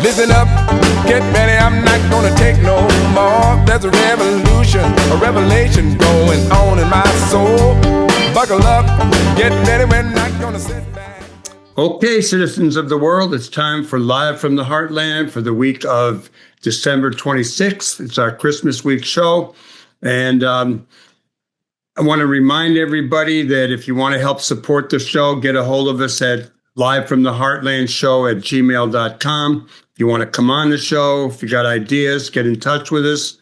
Listen up, get ready, I'm not gonna take no more. There's a revolution, a revelation going on in my soul. Buckle up, get ready, we're not gonna sit back. Okay, citizens of the world, it's time for Live from the Heartland for the week of December 26th. It's our Christmas week show. And I want to remind everybody that if you want to help support the show, get a hold of us at livefromtheheartlandshow@gmail.com. If you want to come on the show, if you got ideas, get in touch with us.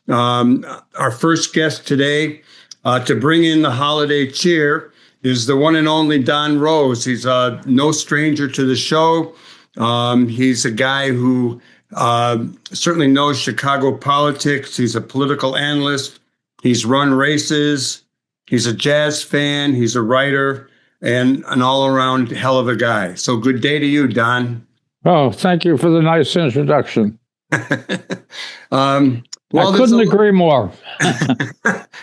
Our first guest today to bring in the holiday cheer is the one and only Don Rose. He's no stranger to the show. He's a guy who certainly knows Chicago politics. He's a political analyst. He's run races. He's a jazz fan. He's a writer and an all-around hell of a guy. So good day to you, Don. Oh, thank you for the nice introduction. Well, I couldn't agree more.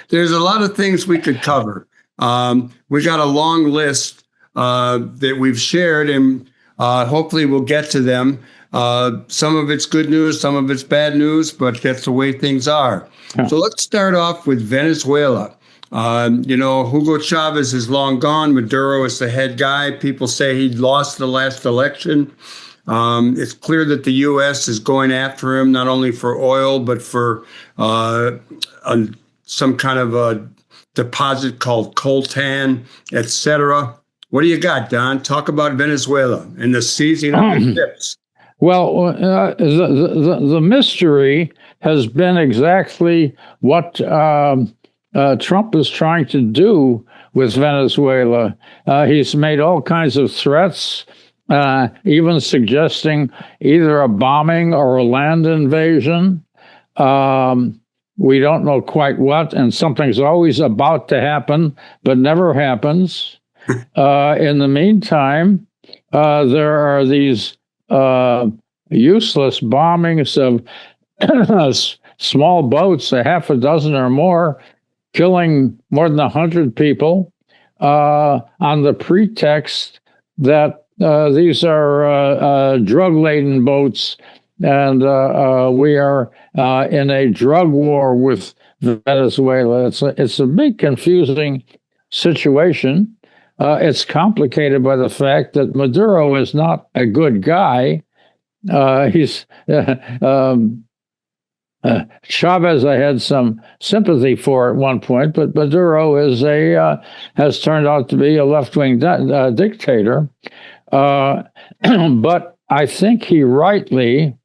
There's a lot of things we could cover. We got a long list that we've shared, and hopefully we'll get to them. Some of it's good news, some of it's bad news, but that's the way things are. Yeah. So let's start off with Venezuela. Hugo Chavez is long gone. Maduro is the head guy. People say he lost the last election. It's clear that the U.S. is going after him, not only for oil, but for some kind of a deposit called coltan, etc. What do you got, Don? Talk about Venezuela and the seizing of the ships. Well, the mystery has been exactly what Trump is trying to do with Venezuela. He's made all kinds of threats, even suggesting either a bombing or a land invasion. We don't know quite what, and something's always about to happen, but never happens. In the meantime, there are these useless bombings of small boats, a half a dozen or more, killing more than 100 people on the pretext that these are drug-laden boats, and we are in a drug war with Venezuela. It's a big, confusing situation. It's complicated by the fact that Maduro is not a good guy. He's Chavez, I had some sympathy for at one point, but Maduro has turned out to be a left-wing dictator. But I think he rightly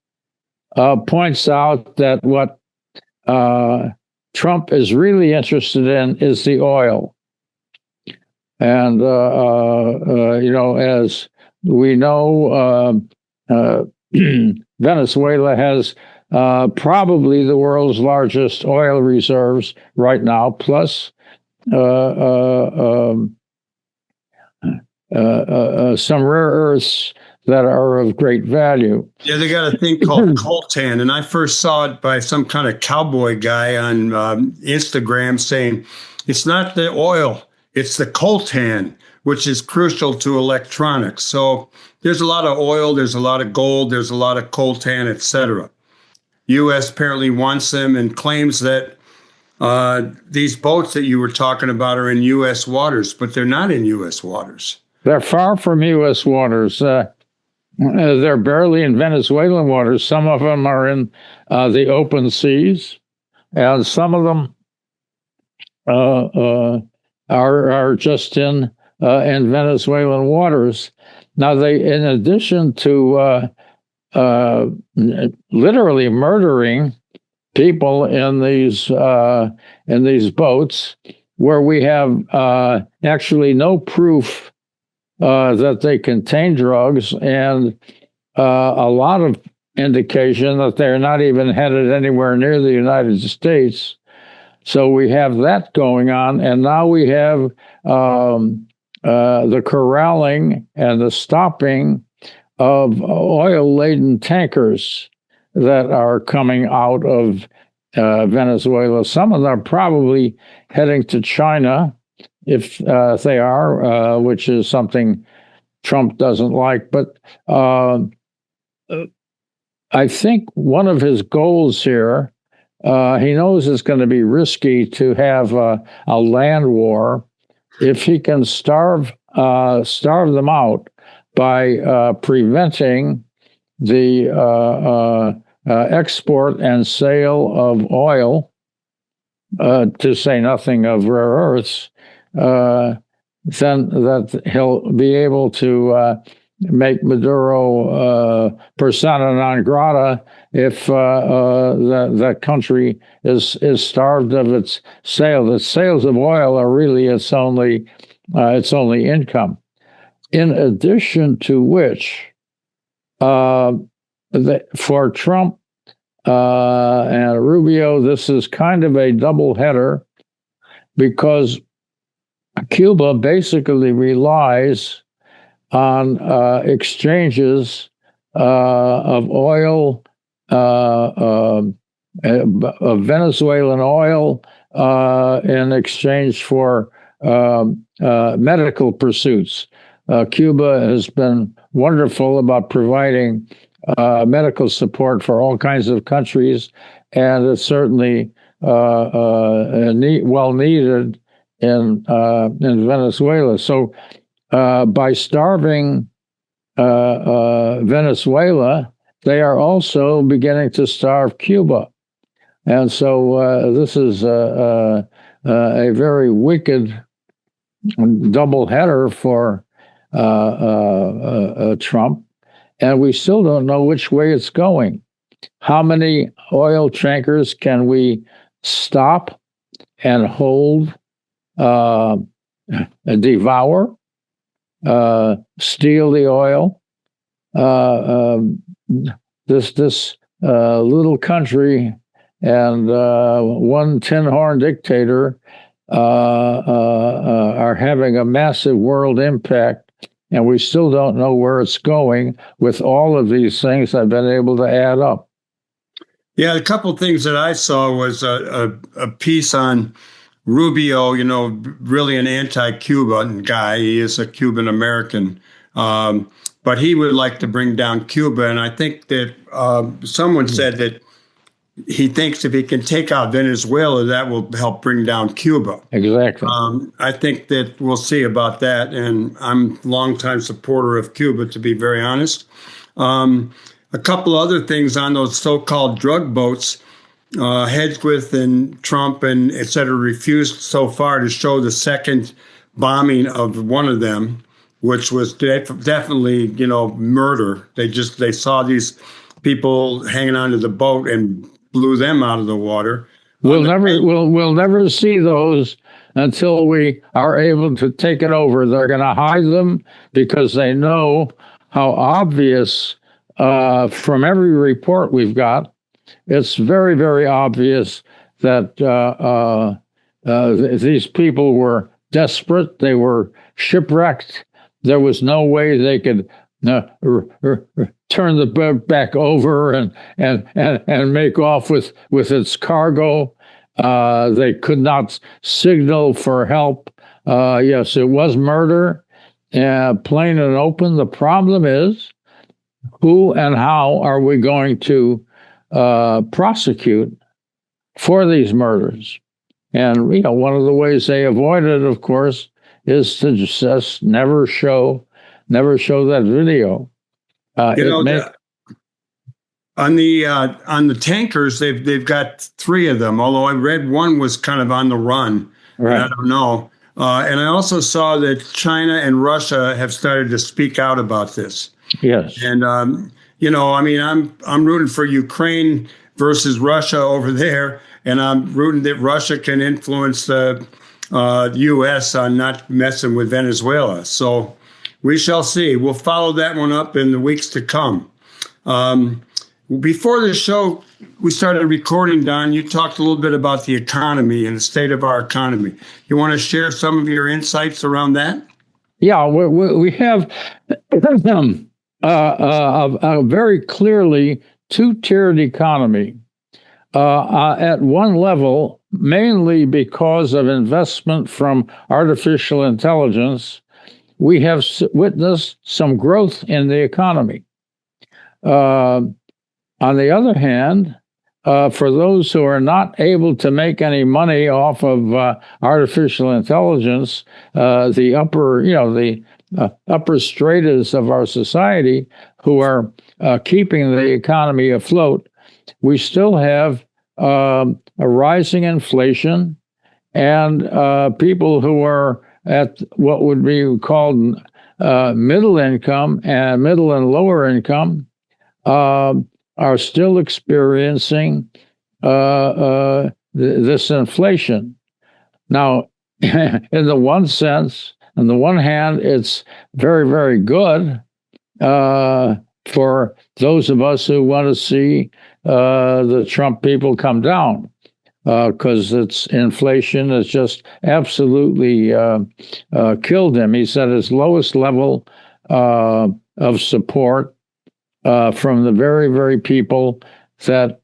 points out that what Trump is really interested in is the oil. And, as we know, Venezuela has probably the world's largest oil reserves right now, plus some rare earths that are of great value. Yeah, they got a thing called coltan, and I first saw it by some kind of cowboy guy on Instagram saying, it's not the oil, it's the coltan, which is crucial to electronics. So there's a lot of oil, there's a lot of gold, there's a lot of coltan, etc. U.S. apparently wants them and claims that these boats that you were talking about are in U.S. waters, but they're not in U.S. waters. They're far from U.S. waters. They're barely in Venezuelan waters. Some of them are in the open seas, and some of them are just in Venezuelan waters. Now, in addition to literally murdering people in these boats, where we have actually no proof that they contain drugs, and a lot of indication that they're not even headed anywhere near the United States. So we have that going on, and now we have the corralling and the stopping of oil-laden tankers that are coming out of Venezuela. Some of them are probably heading to China, if they are, which is something Trump doesn't like. But I think one of his goals here, he knows it's going to be risky to have a land war. If he can starve them out by preventing the export and sale of oil, to say nothing of rare earths, then that he'll be able to make Maduro persona non grata if that country is starved of its sale. The sales of oil are really its only income. In addition to which, for Trump and Rubio, this is kind of a double header because Cuba basically relies on exchanges of oil, of Venezuelan oil, in exchange for medical pursuits. Cuba has been wonderful about providing medical support for all kinds of countries, and it's certainly well needed in Venezuela. So by starving Venezuela, they are also beginning to starve Cuba. And so this is a very wicked double header for Trump. And we still don't know which way it's going. How many oil tankers can we stop and hold, devour, steal the oil? This little country and one tin-horn dictator are having a massive world impact. And we still don't know where it's going with all of these things I've been able to add up. Yeah, a couple of things that I saw was a piece on Rubio, really an anti-Cuban guy. He is a Cuban American, but he would like to bring down Cuba. And I think that someone said that he thinks if he can take out Venezuela, that will help bring down Cuba. Exactly. I think that we'll see about that. And I'm a longtime supporter of Cuba, to be very honest. A couple other things on those so-called drug boats. Hedgewith and Trump and et cetera refused so far to show the second bombing of one of them, which was definitely, murder. They saw these people hanging onto the boat and blew them out of the water. We'll never see those until we are able to take it over. They're going to hide them because they know how obvious, from every report we've got, it's very, very obvious that these people were desperate. They were shipwrecked. There was no way they could turn the boat back over and make off with its cargo. They could not signal for help. Yes, it was murder, plain and open. The problem is, who and how are we going to prosecute for these murders? And one of the ways they avoid it, of course, is to just never show that video. On the tankers, they've got 3 of them. Although I read one was kind of on the run. Right. I don't know. And I also saw that China and Russia have started to speak out about this. Yes. And I'm rooting for Ukraine versus Russia over there, and I'm rooting that Russia can influence the U.S. on not messing with Venezuela. So we shall see. We'll follow that one up in the weeks to come. Before the show, we started recording, Don, you talked a little bit about the economy and the state of our economy. You want to share some of your insights around that? Yeah, we have a very clearly two-tiered economy. At one level, mainly because of investment from artificial intelligence, we have witnessed some growth in the economy. On the other hand, for those who are not able to make any money off of artificial intelligence, the upper stratas of our society who are keeping the economy afloat, we still have a rising inflation and people who are at what would be called middle income and middle and lower income are still experiencing this inflation. Now, in the one sense, on the one hand, it's very, very good for those of us who want to see the Trump people come down, because its inflation has just absolutely killed him. He's at his lowest level of support from the very, very people that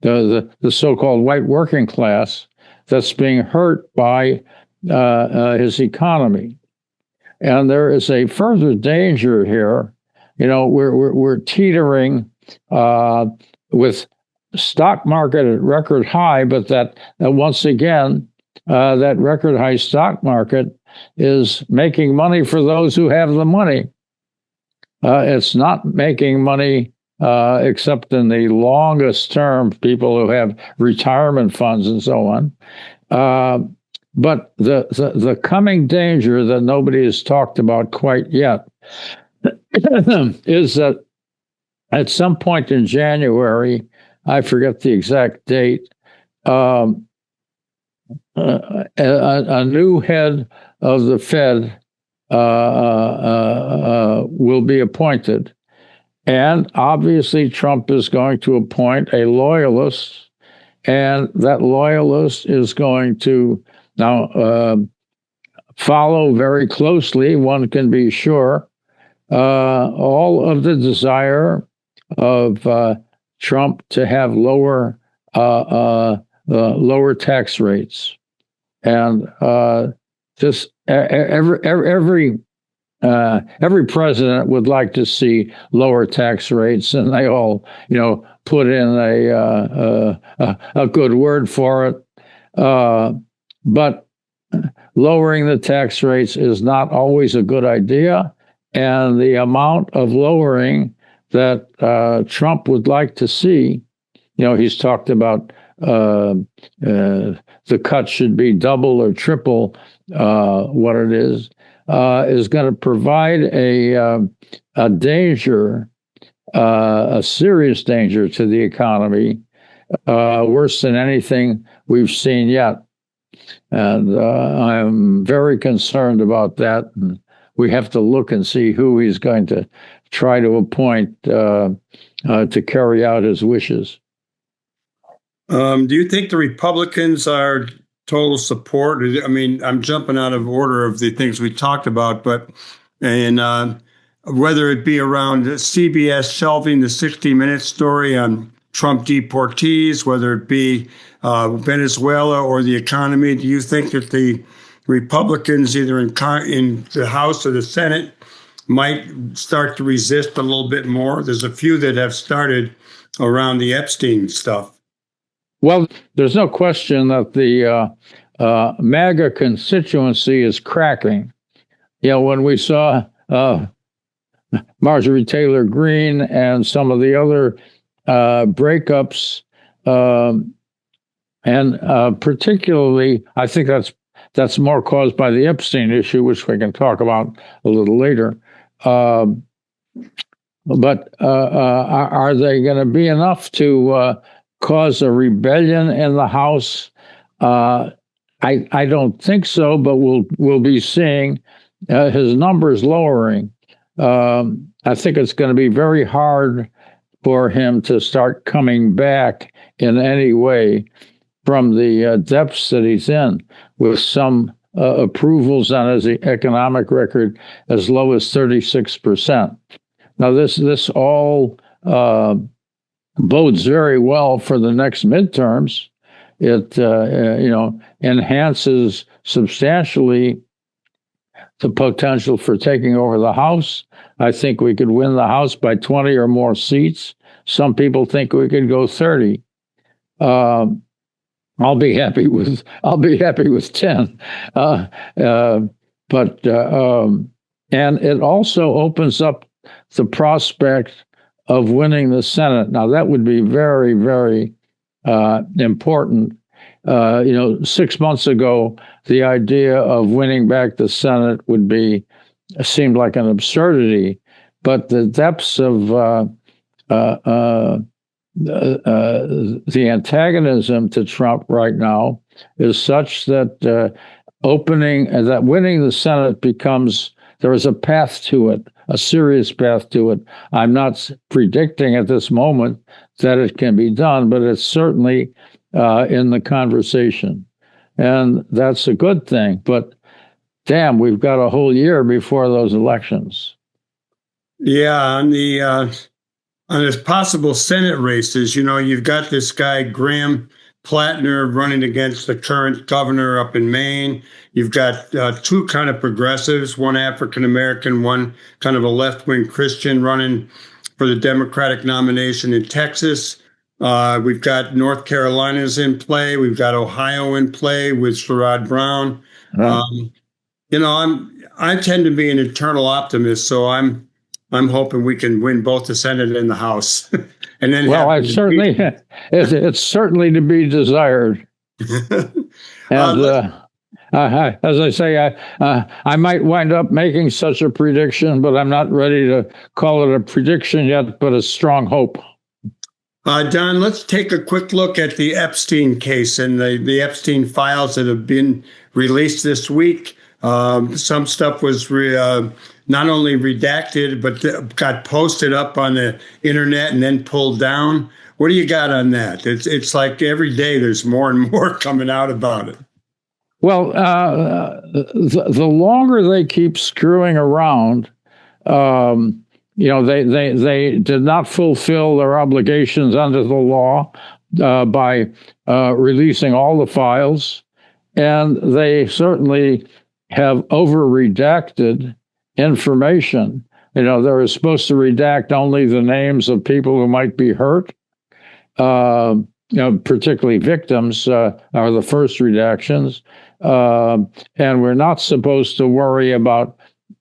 the so-called white working class that's being hurt by his economy. And there is a further danger here. We're teetering with stock market at record high, but that once again, that record high stock market is making money for those who have the money. It's not making money except in the longest term, people who have retirement funds and so on. But the coming danger that nobody has talked about quite yet is that at some point in January, I forget the exact date, a new head of the Fed will be appointed. And obviously, Trump is going to appoint a loyalist, and that loyalist is going to now follow very closely, one can be sure, all of the desire of Trump to have lower tax rates. And this every president would like to see lower tax rates, and they all, put in a good word for it. But lowering the tax rates is not always a good idea, and the amount of lowering that Trump would like to see, he's talked about the cut should be double or triple what it is going to provide a danger, a serious danger to the economy, worse than anything we've seen yet. And I'm very concerned about that. And we have to look and see who he's going to try to appoint to carry out his wishes. Do you think the Republicans are total support? I mean, I'm jumping out of order of the things we talked about, but whether it be around CBS shelving the 60-minute story on Trump deportees, whether it be Venezuela or the economy, do you think that the Republicans, either in the House or the Senate, might start to resist a little bit more? There's a few that have started around the Epstein stuff. Well, there's no question that the MAGA constituency is cracking. When we saw Marjorie Taylor Greene and some of the other breakups, and particularly, I think that's more caused by the Epstein issue, which we can talk about a little later. But are they going to be enough to cause a rebellion in the House? I don't think so, but we'll be seeing his numbers lowering. I think it's going to be very hard for him to start coming back in any way from the depths that he's in, with some approvals on his economic record as low as 36%. Now, this all bodes very well for the next midterms. It enhances substantially the potential for taking over the House, I think we could win the House by 20 or more seats. Some people think we could go 30. I'll be happy with 10. And it also opens up the prospect of winning the Senate. Now that would be very, very important. 6 months ago, the idea of winning back the Senate seemed like an absurdity, but the depths of the antagonism to Trump right now is such that winning the Senate there is a path to it, a serious path to it. I'm not predicting at this moment that it can be done, but it's certainly in the conversation. And that's a good thing. But damn, we've got a whole year before those elections. Yeah, on the possible Senate races, you've got this guy, Graham Plattner, running against the current governor up in Maine. You've got two kind of progressives, one African-American, one kind of a left-wing Christian running for the Democratic nomination in Texas. We've got North Carolina's in play. We've got Ohio in play with Sherrod Brown. I tend to be an eternal optimist, so I'm hoping we can win both the Senate and the House. And then it's certainly to be desired. And as I say, I might wind up making such a prediction, but I'm not ready to call it a prediction yet, but a strong hope. Don, let's take a quick look at the Epstein case and the Epstein files that have been released this week. Some stuff was not only redacted, but got posted up on the internet and then pulled down. What do you got on that? It's like every day there's more and more coming out about it. Well, the longer they keep screwing around, they did not fulfill their obligations under the law by releasing all the files, and they certainly have over-redacted information. They were supposed to redact only the names of people who might be hurt, particularly victims are the first redactions. And we're not supposed to worry about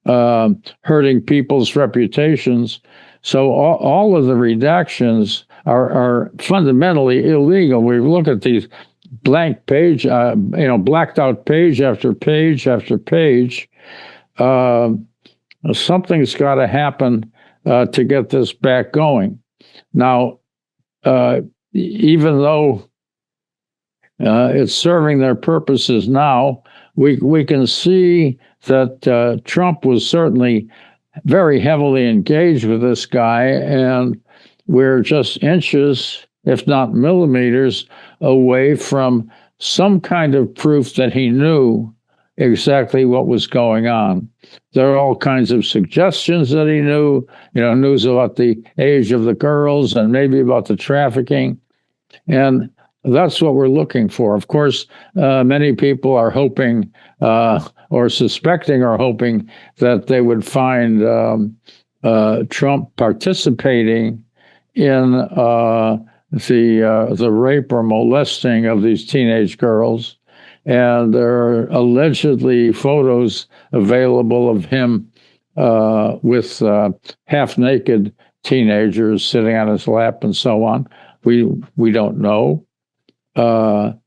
hurting people's reputations. So all of the redactions are fundamentally illegal. We look at these blank page, blacked out page after page after page. Something's got to happen to get this back going. Now, even though it's serving their purposes now, we can see that Trump was certainly very heavily engaged with this guy, and we're just inches, if not millimeters, away from some kind of proof that he knew exactly what was going on. There are all kinds of suggestions that he knew, news about the age of the girls and maybe about the trafficking. And that's what we're looking for. Of course, many people are hoping or suspecting or hoping that they would find Trump participating in the rape or molesting of these teenage girls. And there are allegedly photos available of him with half-naked teenagers sitting on his lap and so on. We don't know. But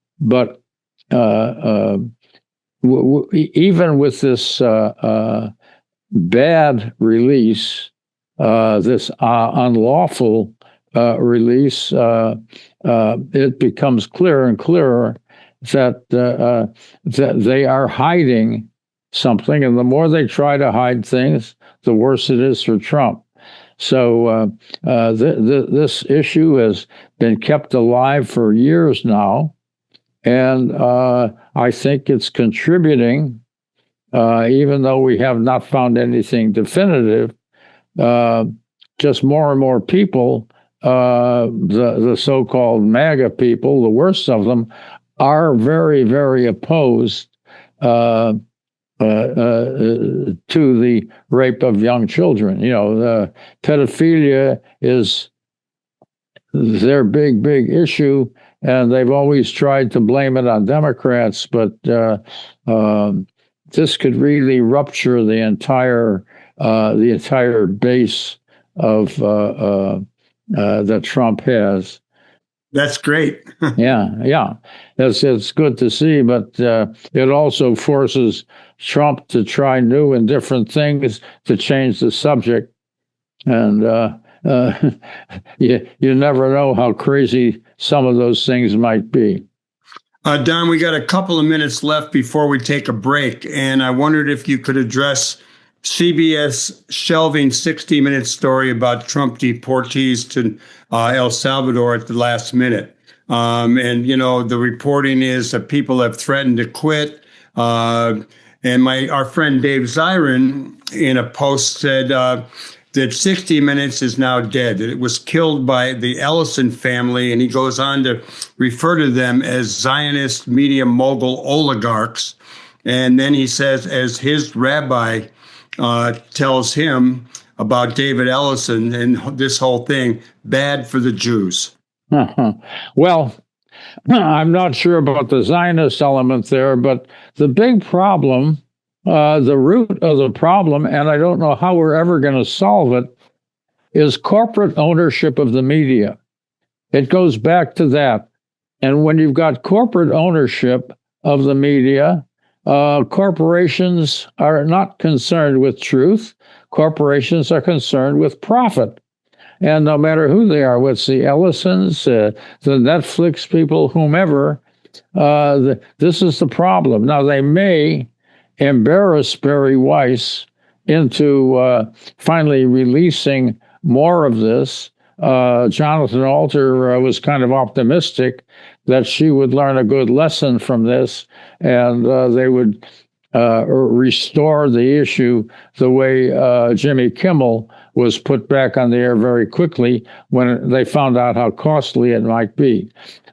even with this bad release, this unlawful release, it becomes clearer and clearer that they are hiding something, and the more they try to hide things, the worse it is for Trump. So this issue has been kept alive for years now, and I think it's contributing, even though we have not found anything definitive. Just more and more people, the so-called MAGA people, the worst of them, are very, very opposed to the rape of young children. Pedophilia is their big issue, and they've always tried to blame it on Democrats, but this could really rupture the entire base of that Trump has. That's great. Yeah. It's good to see, but it also forces Trump to try new and different things to change the subject. And you never know how crazy some of those things might be. Don, we got a couple of minutes left before we take a break, and I wondered if you could address CBS shelving 60-minute story about Trump deportees to El Salvador at the last minute. And, the reporting is that people have threatened to quit. And our friend Dave Zirin in a post said that 60 Minutes is now dead, that it was killed by the Ellison family. And he goes on to refer to them as Zionist media mogul oligarchs. And then he says, as his rabbi tells him about David Ellison and this whole thing, bad for the Jews. Well, I'm not sure about the Zionist element there, but the big problem, the root of the problem, and I don't know how we're ever going to solve it, is corporate ownership of the media. It goes back to that. And when you've got corporate ownership of the media, corporations are not concerned with truth. Corporations are concerned with profit. And no matter who they are, what's the Ellisons, the Netflix people, whomever, this is the problem. Now, they may embarrass Barry Weiss into finally releasing more of this. Jonathan Alter was kind of optimistic that she would learn a good lesson from this, and they would restore the issue the way Jimmy Kimmel was put back on the air very quickly when they found out how costly it might be.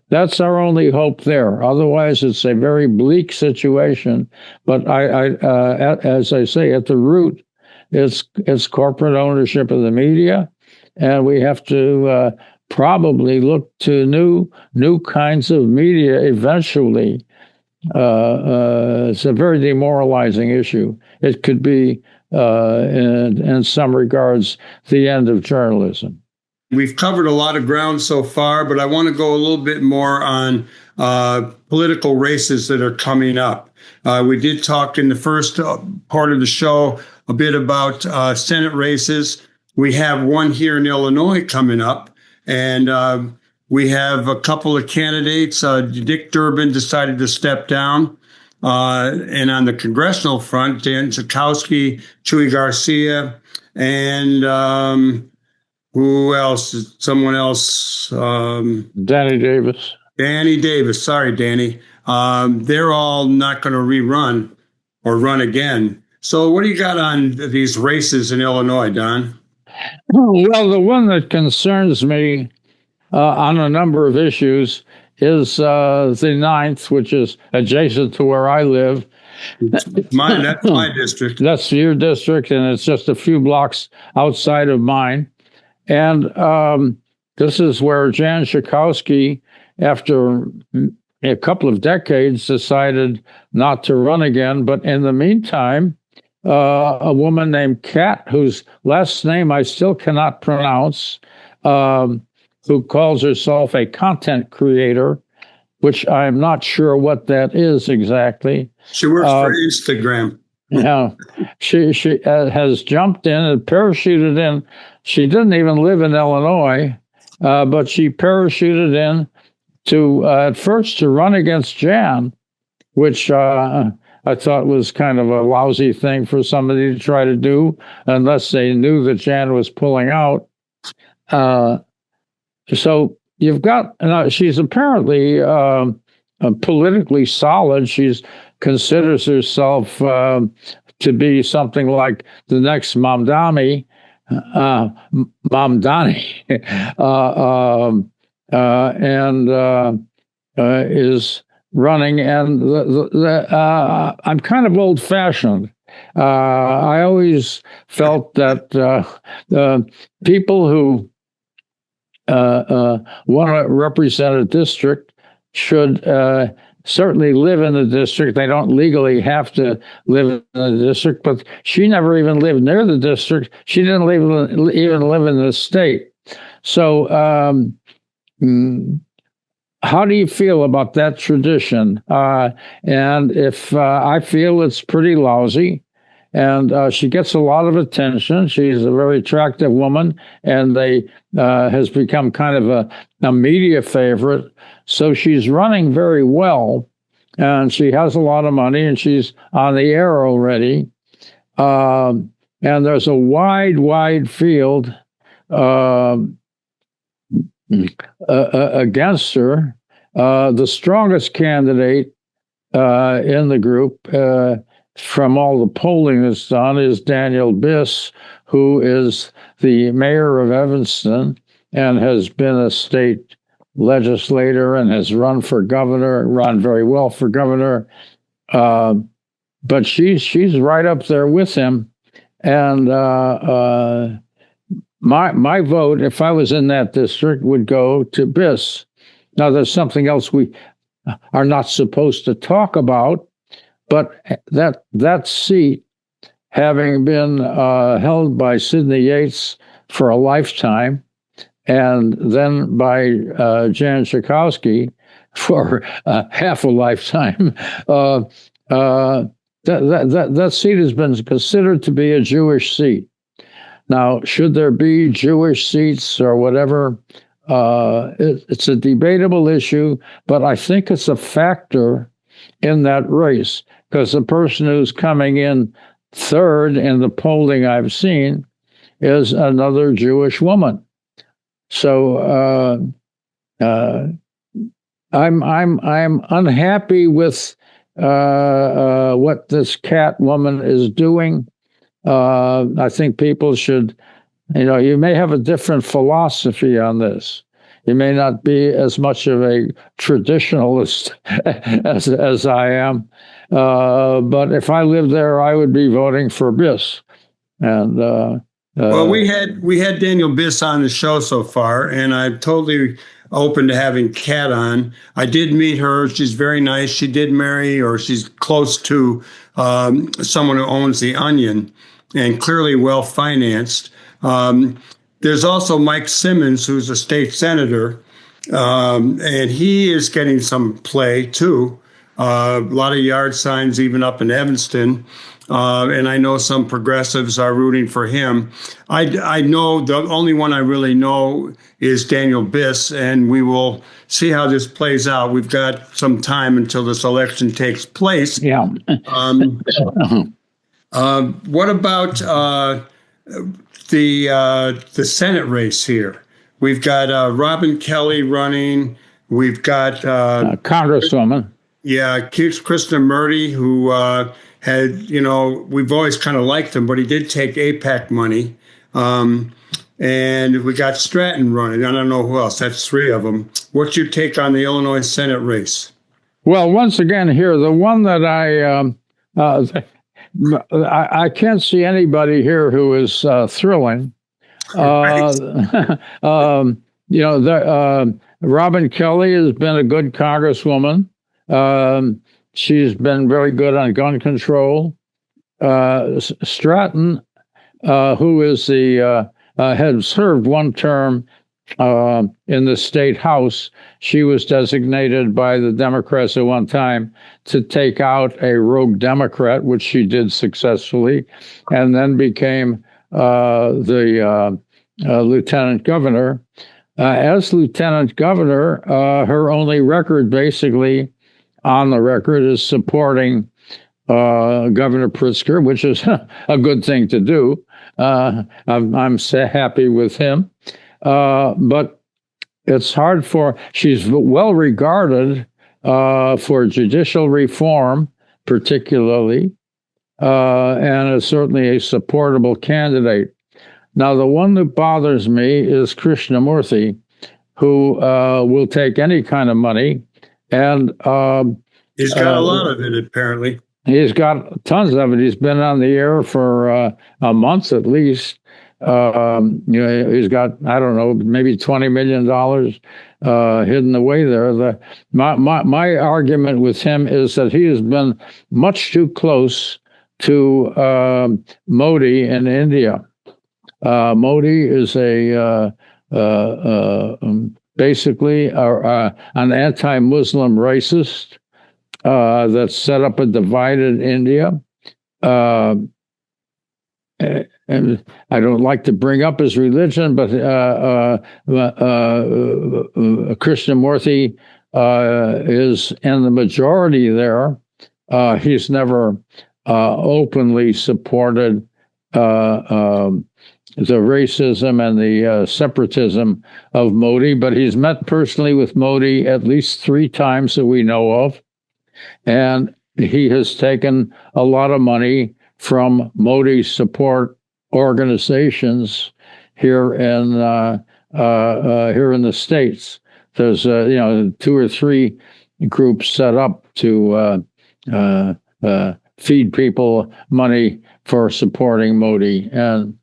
That's our only hope there. Otherwise, it's a very bleak situation. But as I say, at the root, it's corporate ownership of the media, and we have to probably look to new kinds of media eventually. It's a very demoralizing issue. It could be, in some regards, the end of journalism. We've covered a lot of ground so far, but I want to go a little bit more on political races that are coming up. We did talk in the first part of the show a bit about Senate races. We have one here in Illinois coming up, and we have a couple of candidates. Dick Durbin decided to step down. And on the congressional front, Dan Zukowski, Chuy Garcia, and who else? Someone else. Danny Davis. Danny Davis. Sorry, Danny. They're all not going to rerun or run again. So what do you got on these races in Illinois, Don? Well, the one that concerns me on a number of issues is the 9th, which is adjacent to where I live. That's my district. That's your district, and it's just a few blocks outside of mine. And this is where Jan Schakowsky, after a couple of decades, decided not to run again. But in the meantime, a woman named Kat, whose last name I still cannot pronounce, who calls herself a content creator, which I'm not sure what that is exactly. She works for Instagram. Yeah, she has jumped in and parachuted in. She didn't even live in Illinois, but she parachuted in to at first to run against Jan, which I thought was kind of a lousy thing for somebody to try to do, unless they knew that Jan was pulling out. So you've got, she's apparently politically solid. She considers herself to be something like the next Mamdani, and is running, and I'm kind of old-fashioned. I always felt that people who want to represent a district should certainly live in the district. They don't legally have to live in the district, but she never even lived near the district. She didn't even live in the state. So how do you feel about that tradition? And if I feel it's pretty lousy, and she gets a lot of attention. She's a very attractive woman, and they has become kind of a media favorite. So she's running very well, and she has a lot of money, and she's on the air already. And there's a wide field against her. The strongest candidate in the group, from all the polling that's done, is Daniel Biss, who is the mayor of Evanston and has been a state legislator and has run for governor, run very well for governor. But she's right up there with him. And my vote, if I was in that district, would go to Biss. Now, there's something else we are not supposed to talk about, but that seat, having been held by Sidney Yates for a lifetime, and then by Jan Schakowsky for half a lifetime, that seat has been considered to be a Jewish seat. Now, should there be Jewish seats or whatever? It's a debatable issue, but I think it's a factor in that race, because the person who's coming in third in the polling I've seen is another Jewish woman. So I'm unhappy with what this Cat woman is doing. I think people should, you may have a different philosophy on this. You may not be as much of a traditionalist as I am, but if I lived there, I would be voting for Biss. And well, we had Daniel Biss on the show so far, and I'm totally open to having Kat on. I did meet her. She's very nice. She did marry, or she's close to someone who owns the Onion, and clearly well financed. There's also Mike Simmons, who's a state senator, and he is getting some play too. A lot of yard signs, even up in Evanston. And I know some progressives are rooting for him. I know the only one I really know is Daniel Biss, and we will see how this plays out. We've got some time until this election takes place. Yeah. What about the Senate race here? We've got Robin Kelly running. We've got Congresswoman. Yeah, Krishna Murty, who had, we've always kind of liked him, but he did take AIPAC money. And we got Stratton running. I don't know who else. That's three of them. What's your take on the Illinois Senate race? Well, once again here, the one that I can't see anybody here who is thrilling. Robin Kelly has been a good congresswoman. She's been very good on gun control. Stratton, who is had served one term in the state house, she was designated by the Democrats at one time to take out a rogue Democrat, which she did successfully, and then became the lieutenant governor. As lieutenant governor, her only record basically on the record is supporting Governor Pritzker, which is a good thing to do. I'm so happy with him. But it's hard she's well regarded for judicial reform, particularly, and is certainly a supportable candidate. Now, the one that bothers me is Krishnamurthy, who will take any kind of money. And He's got a lot of it, apparently. He's got tons of it. He's been on the air for a month at least. He's got, I don't know, maybe $20 million hidden away there. My argument with him is that he has been much too close to Modi in India. Modi is basically an anti-Muslim racist that set up a divided India. And I don't like to bring up his religion, but Krishnamurti is in the majority there. He's never openly supported the racism and the separatism of Modi, but he's met personally with Modi at least 3 times that we know of. And he has taken a lot of money from Modi support organizations here in the States. There's 2 or 3 groups set up to feed people money for supporting Modi, and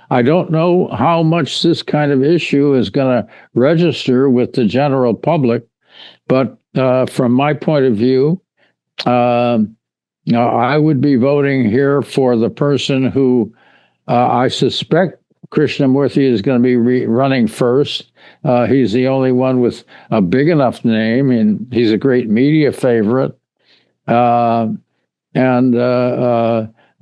I don't know how much this kind of issue is going to register with the general public, but from my point of view, I would be voting here for the person who I suspect Krishnamurti is going to be running first. He's the only one with a big enough name, and he's a great media favorite. And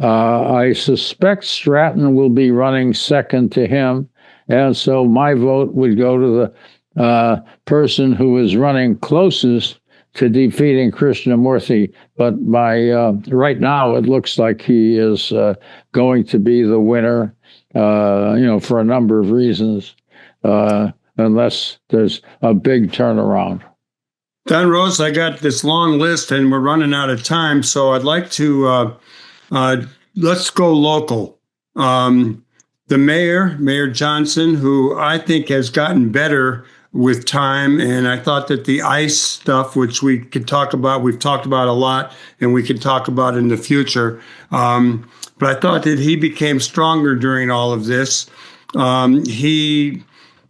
I suspect Stratton will be running second to him. And so my vote would go to the person who is running closest to defeating Krishnamurti. But right now, it looks like he is going to be the winner, for a number of reasons, unless there's a big turnaround. Don Rose, I got this long list and we're running out of time, so I'd like to let's go local. The Mayor Johnson, who I think has gotten better with time, and I thought that the ICE stuff, which we could talk about, we've talked about a lot, and we could talk about in the future. But I thought that he became stronger during all of this. He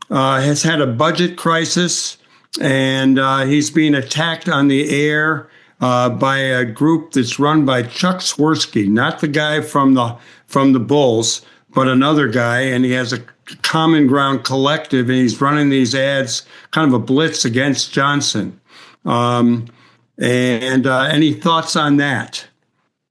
has had a budget crisis, and he's being attacked on the air by a group that's run by Chuck Swirsky, not the guy from the Bulls, but another guy, and he has a Common Ground Collective, and he's running these ads, kind of a blitz against Johnson. And any thoughts on that?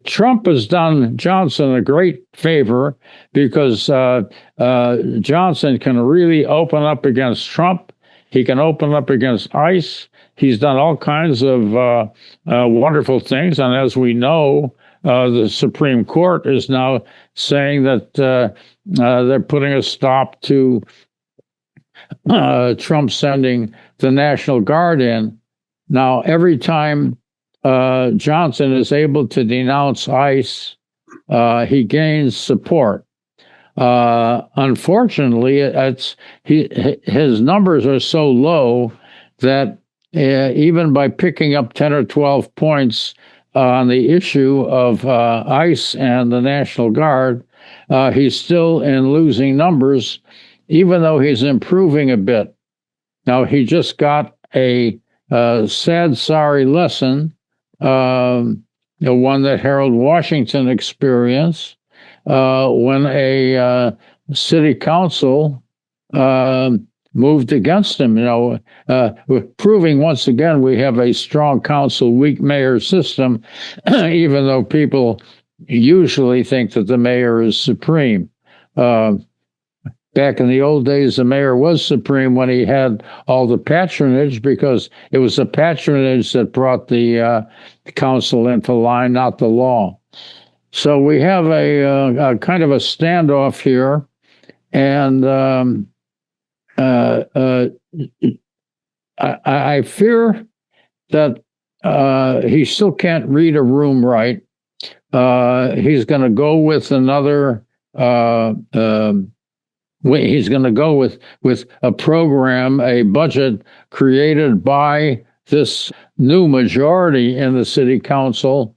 Trump has done Johnson a great favor because Johnson can really open up against Trump. He can open up against ICE. He's done all kinds of wonderful things. And as we know, the Supreme Court is now saying that they're putting a stop to Trump sending the National Guard in. Now, every time Johnson is able to denounce ICE, he gains support. Unfortunately, his numbers are so low that even by picking up 10 or 12 points on the issue of ICE and the National Guard, he's still in losing numbers, even though he's improving a bit. Now, he just got a sad, sorry lesson, the one that Harold Washington experienced when a city council moved against him. We're proving once again we have a strong council, weak mayor system, even though people usually think that the mayor is supreme. Back in the old days, the mayor was supreme when he had all the patronage, because it was the patronage that brought the council into line, not the law. So we have a kind of a standoff here, and I fear that he still can't read a room right. He's going to go with another. He's going to go with a program, a budget created by this new majority in the city council,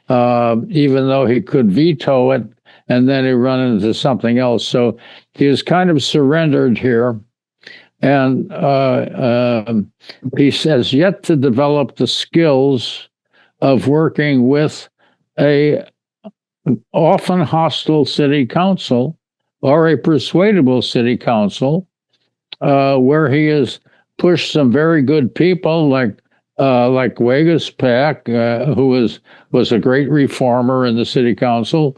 even though he could veto it, and then he run into something else. So he is kind of surrendered here. And he has yet to develop the skills of working with a often hostile city council or a persuadable city council, where he has pushed some very good people like Wegas Pack, who was a great reformer in the city council,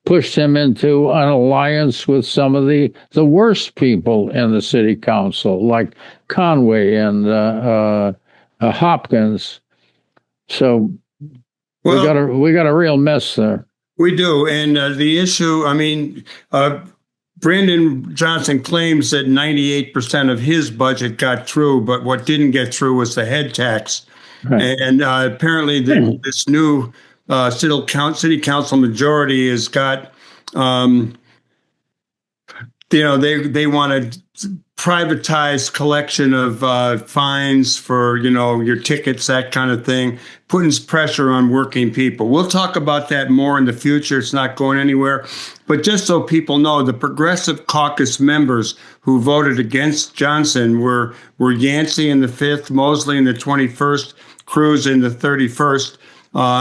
pushed him into an alliance with some of the worst people in the city council, like Conway and Hopkins. So we got a real mess there. We do, and the issue. I mean, Brandon Johnson claims that 98% of his budget got through, but what didn't get through was the head tax. Right. And apparently this new city council majority has got, they want to privatize collection of fines for, your tickets, that kind of thing, putting pressure on working people. We'll talk about that more in the future. It's not going anywhere. But just so people know, the Progressive Caucus members who voted against Johnson were Yancey in the 5th, Mosley in the 21st, Cruz in the 31st.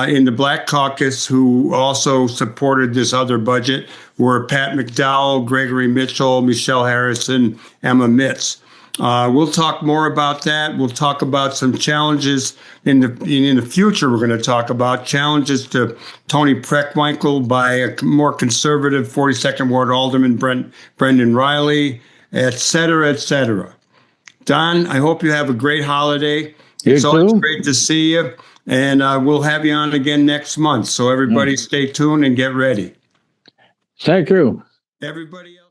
In the Black Caucus, who also supported this other budget, were Pat McDowell, Gregory Mitchell, Michelle Harrison, Emma Mitz. We'll talk more about that. We'll talk about some challenges in the future. We're going to talk about challenges to Tony Preckwinkle by a more conservative 42nd Ward Alderman Brendan Riley, et cetera, et cetera. Don, I hope you have a great holiday. It's always great to see you. And we'll have you on again next month. So everybody stay tuned and get ready. Thank you. Everybody else.